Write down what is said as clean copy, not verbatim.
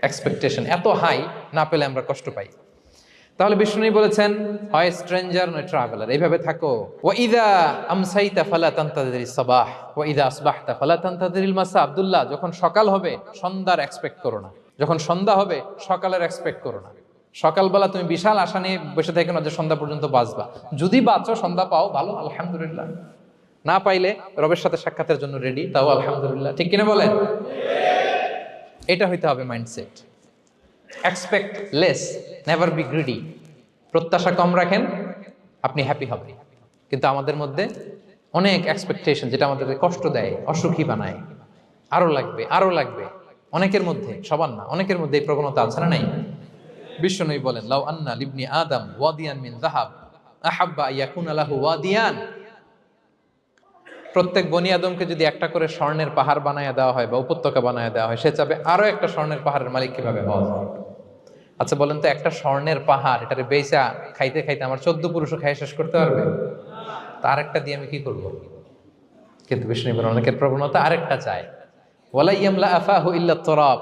Expectation এত high, না পেলে আমরা কষ্ট পাই। তাহলে বিষ্ণু বলেছেন, হয় স্ট্রেঞ্জার নয় ট্রাভেলার, এইভাবে থাকো। ওয়াইদা আমসাইতা ফালা তানতাযিরিস সাবাহ ওয়াইদা আসবাহতা ফালা তানতাযিরিল মাসা। আব্দুল্লাহ, যখন সকাল হবে সন্ধ্যার এক্সপেক্ট করো না, যখন সন্ধ্যা হবে সকালের এক্সপেক্ট করো না। সকালবেলা তুমি বিশাল আশা নিয়ে বসে থেকো না যে সন্ধ্যা পর্যন্ত বাঁচবা। যদি বাঁচো, সন্ধ্যা পাও, ভালো, আলহামদুলিল্লাহ। না পাইলে রবের সাথে সাক্ষাতের জন্য রেডি, তাও আলহামদুলিল্লাহ। ঠিক কিনা বলেন? এটা হইতে হবে mindset. Expect less, never be greedy. প্রত্যাশা কম রাখেন, আপনি হ্যাপি হবেন। কিন্তু আমাদের মধ্যে অনেক এক্সপেকটেশন, যেটা আমাদেরকে কষ্ট দেয়, অসুখী বানায়। আরো লাগবে, আরো লাগবে। অনেকের মধ্যে, সবার না, অনেকের মধ্যে এই প্রবণতা আছে না নাই? বিশ্বনবী বলেন, লাউ আন্না লিবনি আদম ওয়াদিয়ান মিন যাহাব আহাব্বা ইয়াকুনা লাহু ওয়াদিয়ান। প্রত্যেক বনি আদমকে যদি একটা করে স্বর্ণের পাহাড় বানায় দেওয়া হয় বা উপত্যকা বানায় দেওয়া হয়, সে চাবে আরো একটা স্বর্ণের পাহাড়ের মালিক কিভাবে হওয়া যায়। আচ্ছা বলেন তো, একটা স্বর্ণের পাহাড়, এটারে বেচা খাইতে খাইতে আমার 14 পুরুষও খাই শেষ করতে পারবে? তার একটা দিয়ে আমি কি করব? কিন্তু বিষ্ণু বলেন, অনেকের প্রবণতা আরেকটা চায়। ওয়ালা ইয়ামলা আফাহু ইল্লা তুরাব।